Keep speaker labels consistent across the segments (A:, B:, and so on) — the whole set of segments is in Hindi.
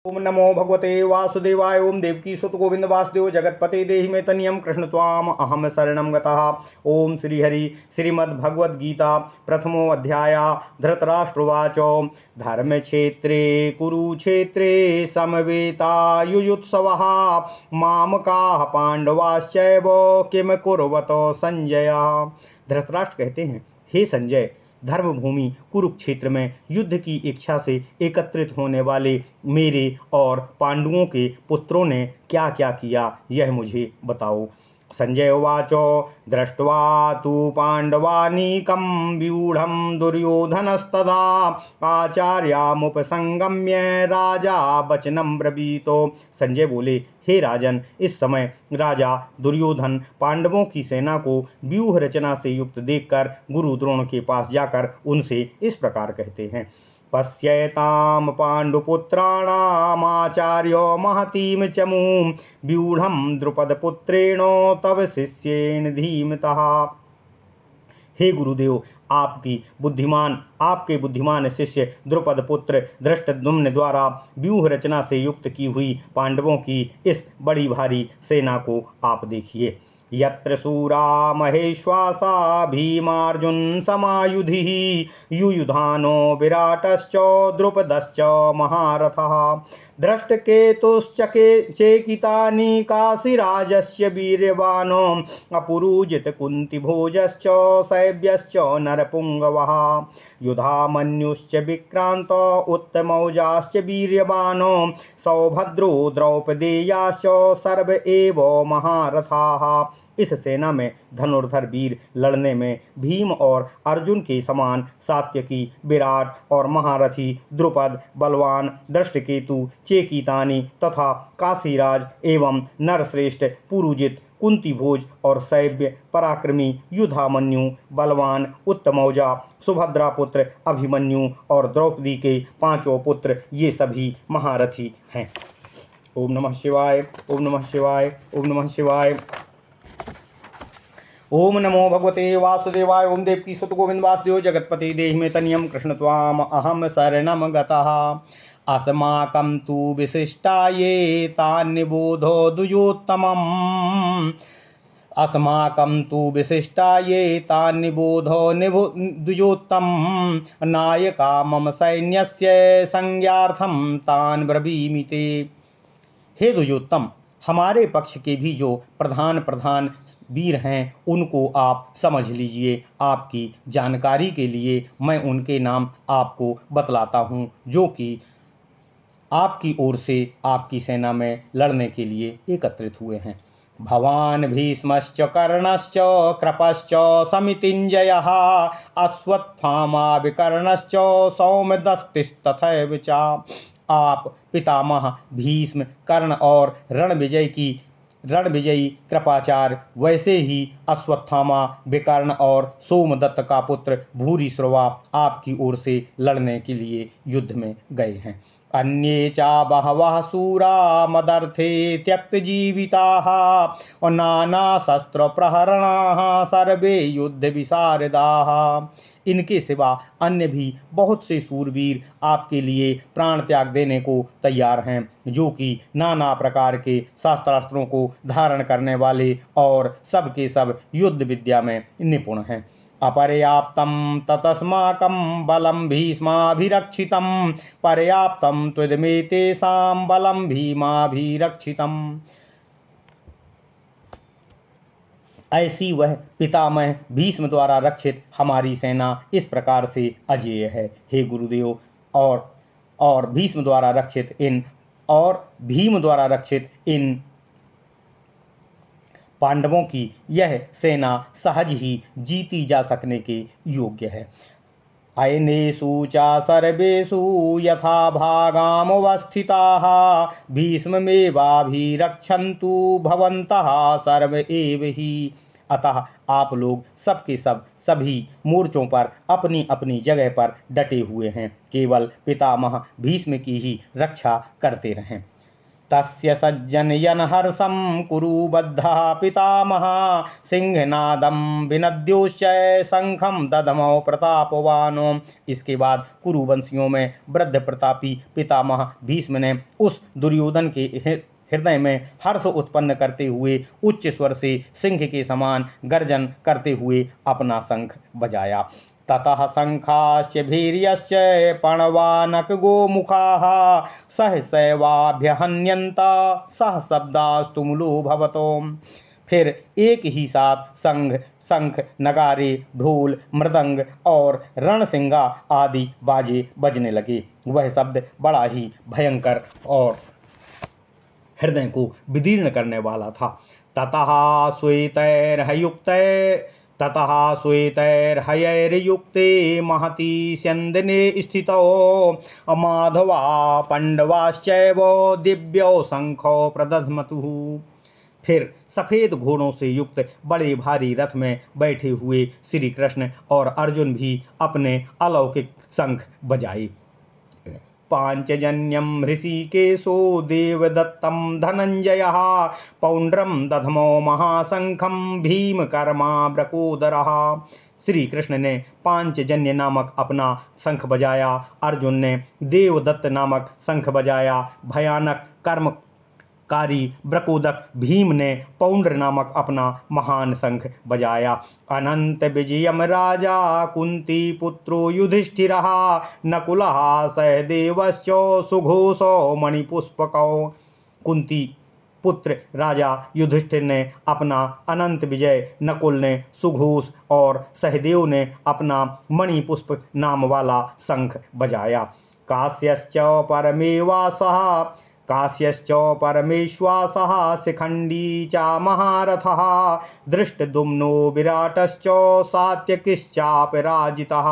A: ओम नमो भगवते वासुदेवाय। ओम देवकी सुत गोविंद वासुदेव जगतपते देहि मे तनियम कृष्ण त्वाम अहम शरणं गतः। ओम श्री हरि श्रीमद्भगवद्गीता प्रथमो अध्याय। धृतराष्ट्रवाच धर्म क्षेत्रे कुरुक्षेत्रे समवेतायुयुत्सवः मामकाः पांडवाश्चैव किम कुर्वत संजय। धृतराष्ट्र कहते हैं, हे संजय, धर्मभूमि कुरुक्षेत्र में युद्ध की इच्छा से एकत्रित होने वाले मेरे और पांडवों के पुत्रों ने क्या क्या किया, यह मुझे बताओ। संजय उवाच दृष्ट्वा तु पांडवानीकं व्यूढ़ं दुर्योधनस्तदा आचार्यामुपसंगम्य राजा वचनं ब्रवीतो। संजय बोले, हे राजन, इस समय राजा दुर्योधन पांडवों की सेना को व्यूह रचना से युक्त देखकर गुरु द्रोण के पास जाकर उनसे इस प्रकार कहते हैं। पश्येतां पाण्डुपुत्राणामाचार्यो महतीं चमूं व्यूढ़ं द्रुपदपुत्रेण तव शिष्येण धीमतः। हे गुरुदेव, आपके बुद्धिमान शिष्य द्रुपद पुत्र धृष्टद्युम्न द्वारा व्यूह रचना से युक्त की हुई पांडवों की इस बड़ी भारी सेना को आप देखिए। यत्र शूरा महेश्वासा भीमार्जुन समायुधिः युयुधानो विराटश्च द्रुपदश्च महारथः धृष्टकेतुश्चके चेकितानि काशीराजस्य वीर्यवानो अपुरुजित कुन्तिभोजश्च शैब्यश्च नरपुङ्गवः युधामन्युश्च विक्रान्त उत्तमौजाश्च वीर्यवानो सौभद्रो द्रौपदेयाश्च सर्व एव महारथाः। इस सेना में धनुर्धर वीर लड़ने में भीम और अर्जुन के समान सात्यकी, विराट और महारथी द्रुपद, बलवान दृष्टकेतु, चेकितानी तथा काशीराज एवं नरश्रेष्ठ पुरुजित, कुंतीभोज और शैब्य, पराक्रमी युधामन्यु, बलवान उत्तमौजा, सुभद्रा पुत्र अभिमन्यु और द्रौपदी के पांचों पुत्र, ये सभी महारथी हैं। ओम नमः शिवाय, ओम नमः शिवाय, ओम नमः शिवाय। ओम नमो भगवते वासुदेवाय। ओम देवकी सुत गोविंद वासुदेव जगतपते देहि मे तनियं कृष्ण त्वाम अहम शरणं गतः। अस्माकं तु विशिष्टाये तान्निबोधो द्विजोत्तमम्। अस्माकं तु विशिष्टाये तान्निबोधो द्विजोत्तमम्। नायका मम सैन्यस्य संज्ञार्थं तान् ब्रवीमि ते। हे द्विजोत्तम, हमारे पक्ष के भी जो प्रधान वीर हैं उनको आप समझ लीजिए। आपकी जानकारी के लिए मैं उनके नाम आपको बतलाता हूँ, जो कि आपकी ओर से आपकी सेना में लड़ने के लिए एकत्रित हुए हैं। भवान भीष्मश्च कर्णश्च कृपश्च समितिञ्जयः अश्वत्थामा विकर्णश्च सौमदस्तिस्तथैव च। आप पितामह भीष्म, कर्ण और रणविजयी कृपाचार्य, वैसे ही अश्वत्थामा, विकर्ण और सोमदत्त का पुत्र भूरिश्रवा आपकी ओर से लड़ने के लिए युद्ध में गए हैं। अन्ये चा बहवः शूरा मदर्थे त्यक्तजीविताः और नाना शस्त्र प्रहरणाः सर्वे युद्ध विशारदाः। इनके सिवा अन्य भी बहुत से शूरवीर आपके लिए प्राण त्याग देने को तैयार हैं, जो कि नाना प्रकार के शास्त्रास्त्रों को धारण करने वाले और सब के सब युद्ध विद्या में निपुण हैं। अपर्याप्तं ततस्माकं बलं भीष्माभिरक्षितं पर्याप्तं त्वमेतेषां बलं भीमाभिरक्षितम्। ऐसी वह पितामह भीष्म द्वारा रक्षित हमारी सेना इस प्रकार से अजेय है। हे गुरुदेव, और भीष्म द्वारा रक्षित इन पांडवों की यह सेना सहज ही जीती जा सकने के योग्य है। अयनेषु च सर्वेषु यथा भागामवस्थिताः भीष्ममेवाभिरक्षन्तु भवन्तः सर्व एव हि। अतः आप लोग सबके सब सभी मोर्चों पर अपनी अपनी जगह पर डटे हुए हैं, केवल पितामह भीष्म की ही रक्षा करते रहें। तस्य सज्जनयन हर्षं कुरु बद्धा पितामह सिंहनादं विनद्योश्चय शंखं दधमौ प्रतापवानो। इसके बाद कुरुवंशियों में वृद्ध प्रतापी पितामह भीष्म ने उस दुर्योधन के हृदय में हर्ष उत्पन्न करते हुए उच्च स्वर से सिंह के समान गर्जन करते हुए अपना शंख बजाया। ततः शंखाश्च भीर्यश्च पणवानक गोमुखाः सहसैवाभ्यहन्यन्त सह शब्दास्तुमुलो भवतो। फिर एक ही साथ शंख नगारे ढोल मृदंग और रणसिंगा आदि बाजे बजने लगे। वह शब्द बड़ा ही भयंकर और हृदय को विदीर्ण करने वाला था। ततः श्वेतैर्हयैर्युक्ते महती स्यन्दने स्थितौ माधवा पांडवाश्चैव दिव्यौ शंखौ प्रदध्मतुः। फिर सफेद घोड़ों से युक्त बड़े भारी रथ में बैठे हुए श्री कृष्ण और अर्जुन भी अपने अलौकिक शंख बजाए। पांचजन्यम ऋषिकेशो देवदत्तं धनंजयः पौंड्रम दधमो महाशंखम भीमकर्मा ब्रकोदरः। श्री कृष्ण ने पांचजन्य नामक अपना शंख बजाया, अर्जुन ने देवदत्त नामक शंख बजाया, भयानक कर्मकारी ब्रकोदक भीम ने पौंड्र नामक अपना महान शंख बजाया। अनंत विजयम राजा कुंती पुत्रो युधिष्ठिरः नकुलः सहदेवश्च सुघोषो मणिपुष्पकौ। कुंती पुत्र राजा युधिष्ठिर ने अपना अनंत विजय, नकुल ने सुघोष और सहदेव ने अपना मणिपुष्प नाम वाला शंख बजाया। काश्यश्च परमेश्वासः शिखंडी च महारथः धृष्टद्युम्नो विराटश्च सात्यकिश्चापराजितः।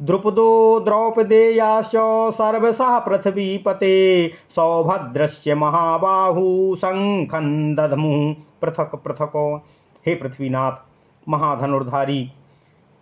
A: द्रुपदो द्रौपदेयाश्च सर्वशः पृथ्वीपते सौभद्रस्य महाबाहु शंखं दधमुः पृथक पृथको। हे पृथ्वीनाथ, महाधनुर्धारी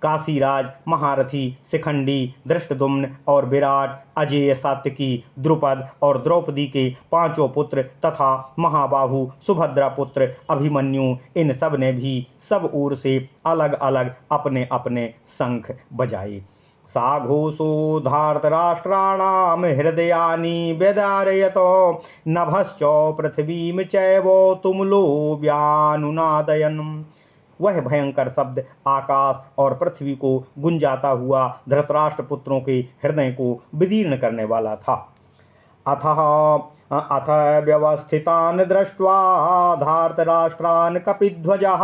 A: काशीराज, महारथी शिखंडी, धृष्टद्युम्न और विराट, अजेय सात्यकी, द्रुपद और द्रौपदी के पांचों पुत्र तथा महाबाहु सुभद्रा पुत्र अभिमन्यु, इन सब ने भी सब ओर से अलग अलग अपने अपने शंख बजाए। साघोषो धार्तराष्ट्राणां हृदयानि व्यदारयतो नभश्च पृथ्वीं चैव तुमुलो व्यानुनादयन्। वह भयंकर शब्द आकाश और पृथ्वी को गुंजाता हुआ धृतराष्ट्र पुत्रों के हृदय को विदीर्ण करने वाला था। अथ व्यवस्थितान् दृष्ट्वा धार्तराष्ट्रान् कपिध्वजः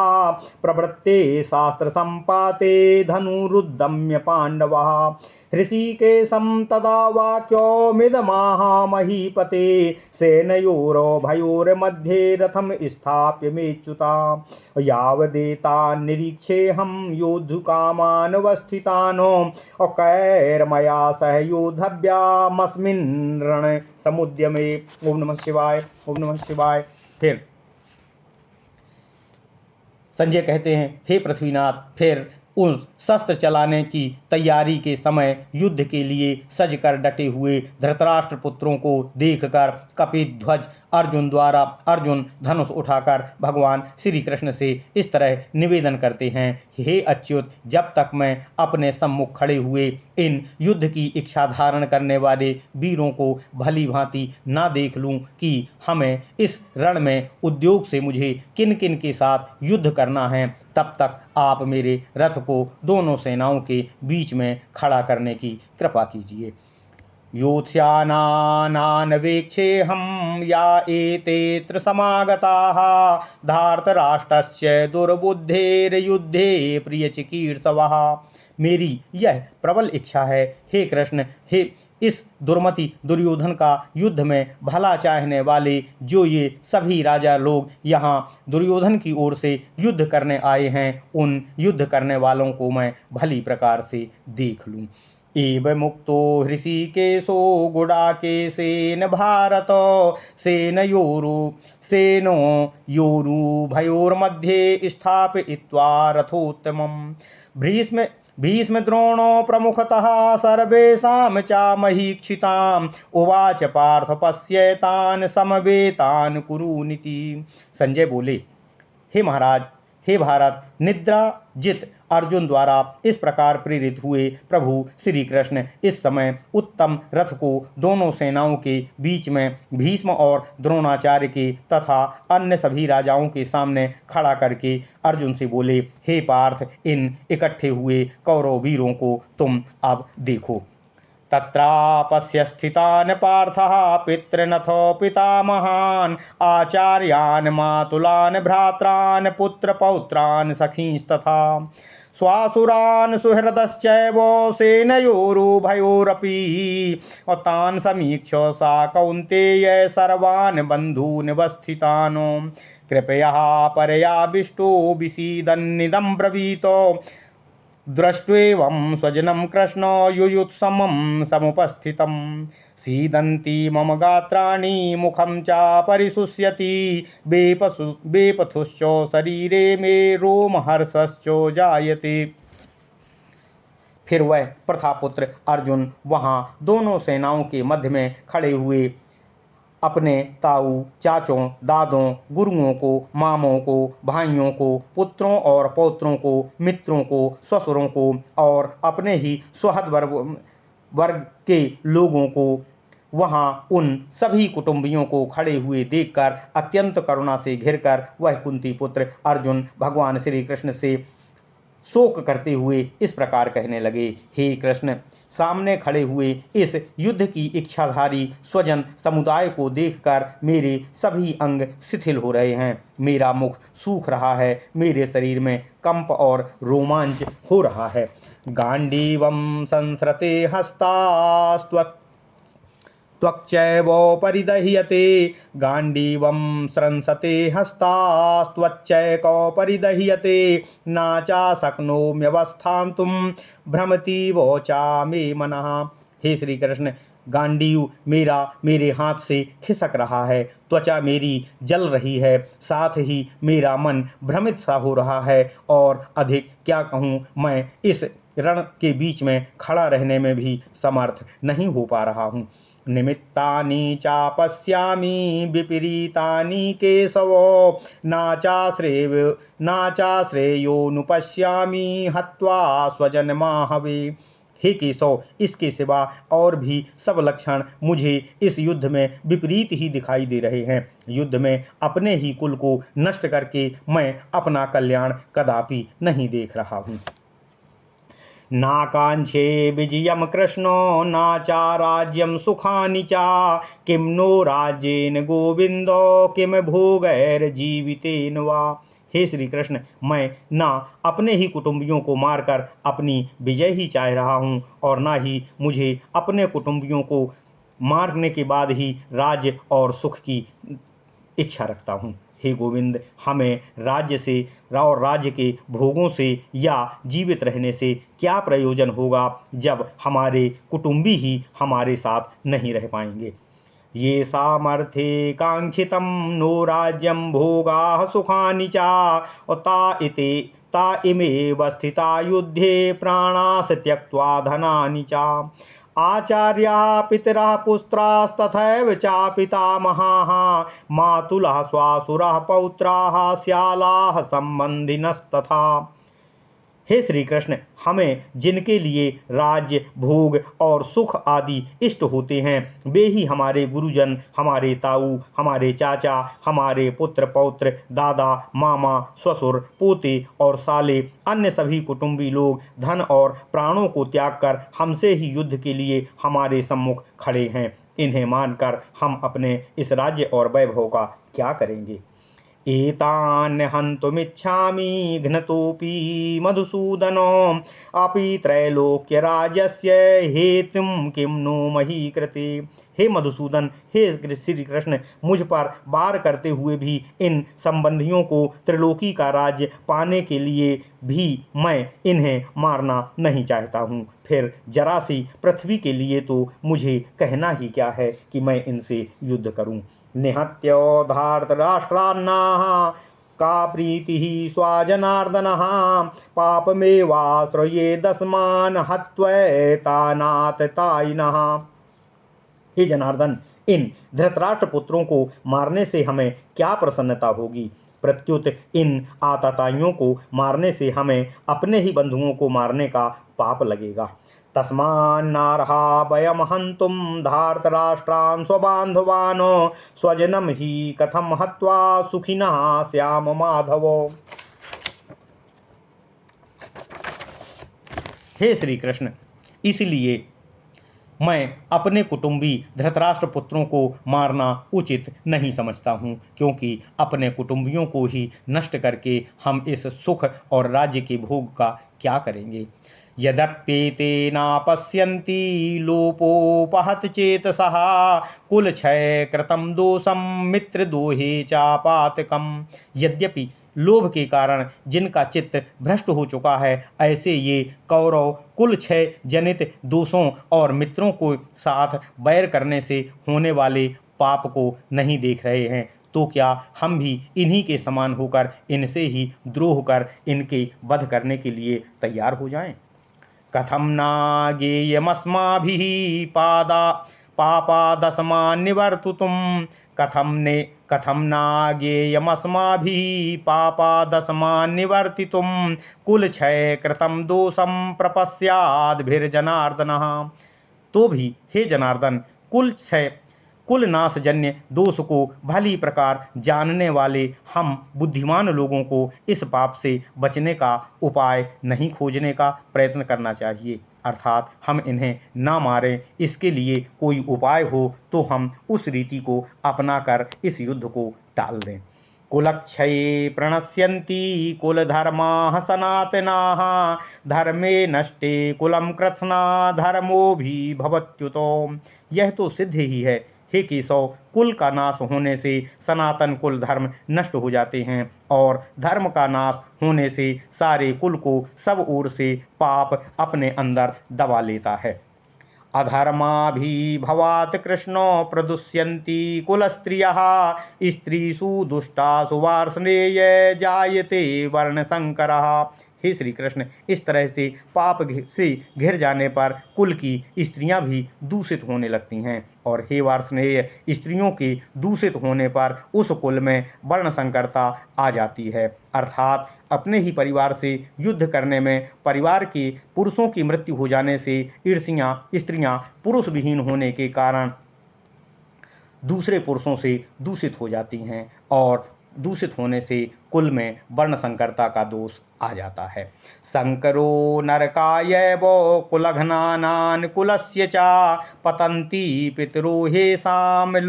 A: प्रवृत्ते शास्त्र संपाते धनुरुद्यम्य पांडवः। ऋषिकेशं तदा वाक्योमिदमाह महीपते सेनयोरुभयोर्मध्ये रथं स्थाप्य मेच्युता यावदेतान् निरीक्षेऽहं योद्धुकामान् अवस्थितान् कैर्मया सह योद्धव्यामस्मिन् रण समुद्यमे। ओम नमः शिवाय, ओम नमः शिवाय। फिर संजय कहते हैं, हे पृथ्वीनाथ, फिर उस शस्त्र चलाने की तैयारी के समय युद्ध के लिए सज कर डटे हुए धृतराष्ट्र पुत्रों को देखकर कपिध्वज अर्जुन धनुष उठाकर भगवान श्री कृष्ण से इस तरह निवेदन करते हैं, हे अच्युत, जब तक मैं अपने सम्मुख खड़े हुए इन युद्ध की इच्छा धारण करने वाले वीरों को भली भांति ना देख लूं कि हमें इस रण में उद्योग से मुझे किन किन के साथ युद्ध करना है, तब तक आप मेरे रथ को दोनों सेनाओं के बीच में खड़ा करने की कृपा कीजिए। योत्स्यानानवेक्षेऽहं या एतेऽत्र समागताः धार्तराष्ट्रस्य दुर्बुद्धेर्युद्धे प्रियचिकीर्षवः। मेरी यह प्रबल इच्छा है, हे कृष्ण, हे इस दुर्मति दुर्योधन का युद्ध में भला चाहने वाले जो ये सभी राजा लोग यहाँ दुर्योधन की ओर से युद्ध करने आए हैं, उन युद्ध करने वालों को मैं भली प्रकार से देख लूँ। एव मुक्तो हृषिकेशो गुडाकेशेन भारत सेनयोरुभयोर्मध्ये स्थापयित्वा रथोत्तमम्। भीष्म द्रोणो प्रमुखतः सर्वेषां चामहीक्षिताम् उवाच पार्थ पश्येतान् समवेतान् कुरुनिति। संजय बोले, हे महाराज, हे भारत, निद्रा जित अर्जुन द्वारा इस प्रकार प्रेरित हुए प्रभु श्री कृष्ण इस समय उत्तम रथ को दोनों सेनाओं के बीच में भीष्म और द्रोणाचार्य के तथा अन्य सभी राजाओं के सामने खड़ा करके अर्जुन से बोले, हे पार्थ, इन इकट्ठे हुए कौरव वीरों को तुम अब देखो। तत्रापश्य स्थितान् पार्थः पितृनथो पितामहान् आचार्यान् मातुलान् भ्रात्रान् पुत्रपौत्रान् सखींस्तथा स्वासुरान् सुहृदश्चैव सेनयोरुभयोरपि तान् समीक्ष्य सा कौन्तेय सर्वान् बन्धून् वस्थितान् कृपया परयाविष्टो विसीदन्निदं ब्रवीतो दृष्ट्वेवं स्वजनं कृष्ण युयुत्समं समुपस्थितं सीदन्ति मम गात्राणि मुखं च परिशुष्यति बेपथुश्च शरीरे मे रोमहर्षश्च जायते। फिर वह प्रथापुत्र अर्जुन वहाँ दोनों सेनाओं के मध्य में खड़े हुए अपने ताऊ, चाचों, दादों, गुरुओं को, मामों को, भाइयों को, पुत्रों और पौत्रों को, मित्रों को, ससुरों को और अपने ही सुहृद वर्ग के लोगों को, वहाँ उन सभी कुटुंबियों को खड़े हुए देखकर अत्यंत करुणा से घिरकर वह कुंती पुत्र अर्जुन भगवान श्री कृष्ण से शोक करते हुए इस प्रकार कहने लगे, हे कृष्ण, सामने खड़े हुए इस युद्ध की इच्छाधारी स्वजन समुदाय को देखकर मेरे सभी अंग शिथिल हो रहे हैं, मेरा मुख सूख रहा है, मेरे शरीर में कंप और रोमांच हो रहा है। गांडीवं संसृते हस्तास्त्वच्चैव परिदह्यते गांडीवं स्रंसते हस्तास्त्वच्चैको परिदह्यते नाचा शक्नोम्यवस्थान्तुं भ्रमति वोचा मे मनः। हे श्री कृष्ण, गांडीव मेरा मेरे हाथ से खिसक रहा है, त्वचा मेरी जल रही है, साथ ही मेरा मन भ्रमित सा हो रहा है और अधिक क्या कहूँ, मैं इस रण के बीच में खड़ा रहने में भी समर्थ नहीं हो पा रहा हूँ। निमित्तानि चापश्यामि विपरीतानि केशवो नाचाश्रेयोनुपश्यामि हत्वा स्वजनमाहवे। हे केशव, इसके सिवा और भी सब लक्षण मुझे इस युद्ध में विपरीत ही दिखाई दे रहे हैं। युद्ध में अपने ही कुल को नष्ट करके मैं अपना कल्याण कदापि नहीं देख रहा हूँ। नाकांक्षे विजयम कृष्णो नाचा राज्यम सुखानि चा किम नो राज्येन गोविंदो किम भोगैर्जीवितेन वा। हे श्री कृष्ण, मैं ना अपने ही कुटुंबियों को मारकर अपनी विजय ही चाह रहा हूँ और ना ही मुझे अपने कुटुंबियों को मारने के बाद ही राज्य और सुख की इच्छा रखता हूँ। हे गोविंद, हमें राज्य से और राज्य के भोगों से या जीवित रहने से क्या प्रयोजन होगा जब हमारे कुटुंबी ही हमारे साथ नहीं रह पाएंगे। ये सामर्थ्ये कांक्षितम नो राज्यम भोगा सुखानि चा ता इमेव स्थिता युद्धे प्राणास त्यक्त्वा धनानि चा आचार्याः पितरः पुत्रास्तथैव चा पितामहाः मातुलः स्वासुरः पौत्राः श्यालाः सम्बन्धिनस्तथा। हे श्री कृष्ण, हमें जिनके लिए राज्य, भोग और सुख आदि इष्ट होते हैं वे ही हमारे गुरुजन, हमारे ताऊ, हमारे चाचा, हमारे पुत्र पौत्र, दादा, मामा, ससुर, पोते और साले, अन्य सभी कुटुंबी लोग धन और प्राणों को त्याग कर हमसे ही युद्ध के लिए हमारे सम्मुख खड़े हैं। इन्हें मानकर हम अपने इस राज्य और वैभव का क्या करेंगे। एतान् हन्तुमिच्छामि घ्नतोऽपि मधुसूदनो अपि त्रैलोक्यराज्यस्य हेतुं किं नो मही कृते। हे मधुसूदन, हे श्री कृष्ण, मुझ पर वार करते हुए भी इन संबंधियों को त्रिलोकी का राज्य पाने के लिए भी मैं इन्हें मारना नहीं चाहता हूँ। फिर जरा सी पृथ्वी के लिए तो मुझे कहना ही क्या है कि मैं इनसे युद्ध करूँ। निहत्यो धार्तराष्ट्रान्नाः का प्रीतिः स्वजनार्दनः पापमेवाश्रयेदस्मान् हत्वैतानाततायिनः। हे जनार्दन, इन धृतराष्ट्र पुत्रों को मारने से हमें क्या प्रसन्नता होगी? प्रत्युत इन आतताइयों को मारने से हमें अपने ही बंधुओं को मारने का पाप लगेगा। तस्मान्नार्हा वयं हन्तुं धार्तराष्ट्रान् स्वबान्धवान् स्वजनं हि कथं हत्वा सुखिनः स्याम माधव। हे श्री कृष्ण, इसलिए मैं अपने कुटुंबी धृतराष्ट्र पुत्रों को मारना उचित नहीं समझता हूँ, क्योंकि अपने कुटुंबियों को ही नष्ट करके हम इस सुख और राज्य के भोग का क्या करेंगे। यद्यप्येते नापश्यन्ति लोपोपहत चेतसः कुलक्षय कृतं दोषं मित्रद्रोहे चापातकम्। यद्यपि लोभ के कारण जिनका चित्त भ्रष्ट हो चुका है, ऐसे ये कौरव कुल क्षय जनित दोषों और मित्रों को साथ बैर करने से होने वाले पाप को नहीं देख रहे हैं, तो क्या हम भी इन्हीं के समान होकर इनसे ही द्रोह कर इनके वध करने के लिए तैयार हो जाएं? कथम नागेयमस्माभिः पापादस्मान् निवर्तितुं कथम नागेयमस्माभिः पापादस्मान् निवर्तितुं कुलक्षय कृतं दोषं प्रपश्याद्भिर्जनार्दनः। तो भी हे जनार्दन, कुल नाशजन्य दोष को भली प्रकार जानने वाले हम बुद्धिमान लोगों को इस पाप से बचने का उपाय नहीं खोजने का प्रयत्न करना चाहिए, अर्थात हम इन्हें ना मारें। इसके लिए कोई उपाय हो तो हम उस रीति को अपनाकर इस युद्ध को टाल दें। कुलक्षये प्रणश्यन्ति कुलधर्माः सनातनाः धर्मे नष्टे कुलं कृत्स्ना धर्मो भी भवत्युतो। यह तो सिद्ध ही है हे केशव, कुल का नाश होने से सनातन कुल धर्म नष्ट हो जाते हैं और धर्म का नाश होने से सारे कुल को सब ओर से पाप अपने अंदर दबा लेता है। अधर्माभिभवात् कृष्णो प्रदुष्यन्ति कुलस्त्रियः स्त्रीषु दुष्टासु वार्ष्णेय जायते वर्णशंकरः। हे श्री कृष्ण, इस तरह से पाप से घिर जाने पर कुल की स्त्रियां भी दूषित होने लगती हैं, और हे वार्ष्णेय, स्त्रियों के दूषित होने पर उस कुल में वर्ण संकरता आ जाती है, अर्थात अपने ही परिवार से युद्ध करने में परिवार के पुरुषों की मृत्यु हो जाने से स्त्रियां पुरुष विहीन होने के कारण दूसरे पुरुषों से दूषित हो जाती हैं, और दूषित होने से कुल में वर्ण संकरता का दोष आ जाता है। संकरो नरकायैवो कुलघ्नानान् कुलस्य च पतन्ति पितरो हेषां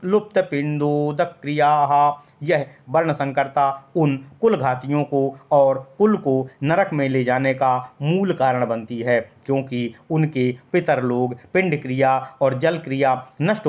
A: लुप्तपिण्डोदक्रियाः। यह वर्ण संकरता उन कुलघातियों को और कुल को नरक में ले जाने का मूल कारण बनती है, क्योंकि उनके पितर लोग पिंड क्रिया और जल क्रिया नष्ट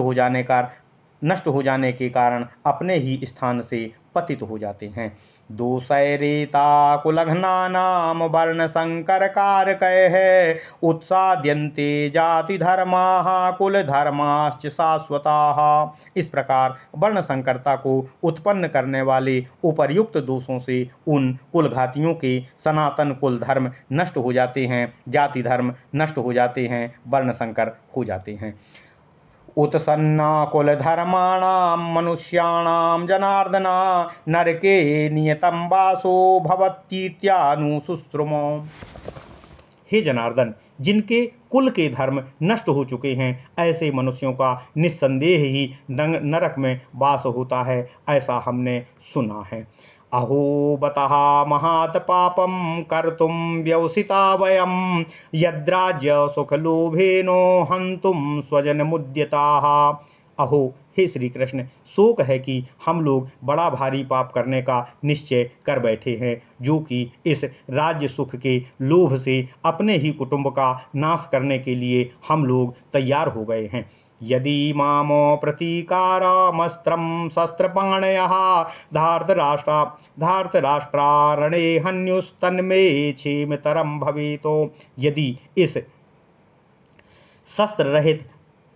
A: हो जाने के कारण अपने ही स्थान से पतित हो जाते हैं। दोषैरेता कुलघ्नानाम वर्ण संकर कारकैः उत्साद्यन्ते जाति धर्माः कुल धर्माश्च शाश्वताः। इस प्रकार वर्ण संकरता को उत्पन्न करने वाले उपर्युक्त दोषों से उन कुलघातियों के सनातन कुल धर्म नष्ट हो जाते हैं, जाति धर्म नष्ट हो जाते हैं, वर्ण संकर हो जाते हैं। उत्सन्ना कुलधर्माणां मनुष्याणां जनार्दन नरके नियतं वासो भवतीत्यानुशुश्रुमो। हे जनार्दन, जिनके कुल के धर्म नष्ट हो चुके हैं, ऐसे मनुष्यों का निस्संदेह ही नरक में वास होता है, ऐसा हमने सुना है। अहो बतः महात पापम कर्तुं व्यवसिता वयं यद्राज्य सुखलोभेनो हन्तुं स्वजनमुद्यताः। अहो हे श्री कृष्ण, शोक है कि हम लोग बड़ा भारी पाप करने का निश्चय कर बैठे हैं, जो कि इस राज्य सुख के लोभ से अपने ही कुटुंब का नाश करने के लिए हम लोग तैयार हो गए हैं। यदि मामो प्रतीकारमस्त्रं शस्त्रपाणयः धार्तराष्ट्रारणे हन्युस्तन्मे क्षेमतरं भवेतो। यदि इस शस्त्र रहित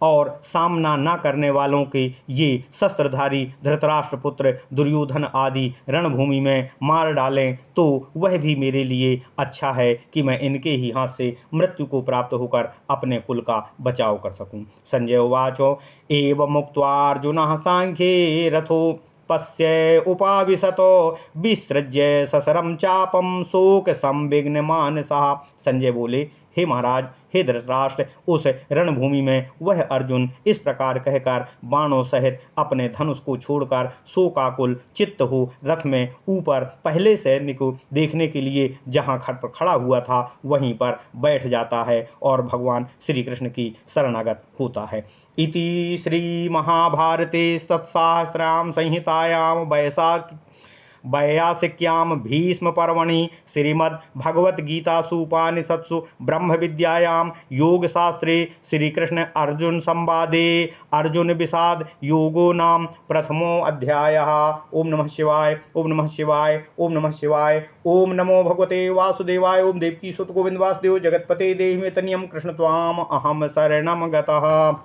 A: और सामना न करने वालों के ये शस्त्रधारी धृतराष्ट्रपुत्र दुर्योधन आदि रणभूमि में मार डालें तो वह भी मेरे लिए अच्छा है कि मैं इनके ही हाथ से मृत्यु को प्राप्त होकर अपने कुल का बचाव कर सकूं। संजय उवाचो एवं मुक्त्वार्जुनः सांख्ये रथो पश्य उपाविशतो विसृज्य ससरम चापम शोक संविघ्न मानसः। संजय बोले, हे महाराज, हे धृतराष्ट्र, उस रणभूमि में वह अर्जुन इस प्रकार कहकर बाणों सहित अपने धनुष को छोड़कर शोकाकुल चित्त हो रथ में ऊपर पहले सैनिक को देखने के लिए जहाँ खट पर खड़ा हुआ था वहीं पर बैठ जाता है और भगवान श्री कृष्ण की शरणागत होता है। इति श्री महाभारते सत्सहस्राम संहितायाम वैयासिक्याम भीष्म पर्वणि श्रीमद्भगवद्गीतासूपनिषत्सु ब्रह्म विद्यायां योग शास्त्रे श्री कृष्ण अर्जुन संवादे अर्जुन विषाद योगो नाम प्रथमो अध्यायः। ओम नमः शिवाय, ओम नमः शिवाय, ओम नमः शिवाय। ओम नमो भगवते वासुदेवाय। ओम देवकी सुत गोविंद वासुदेव जगतपते देहि मे तनियम कृष्ण त्वाम अहम शरणम गतः।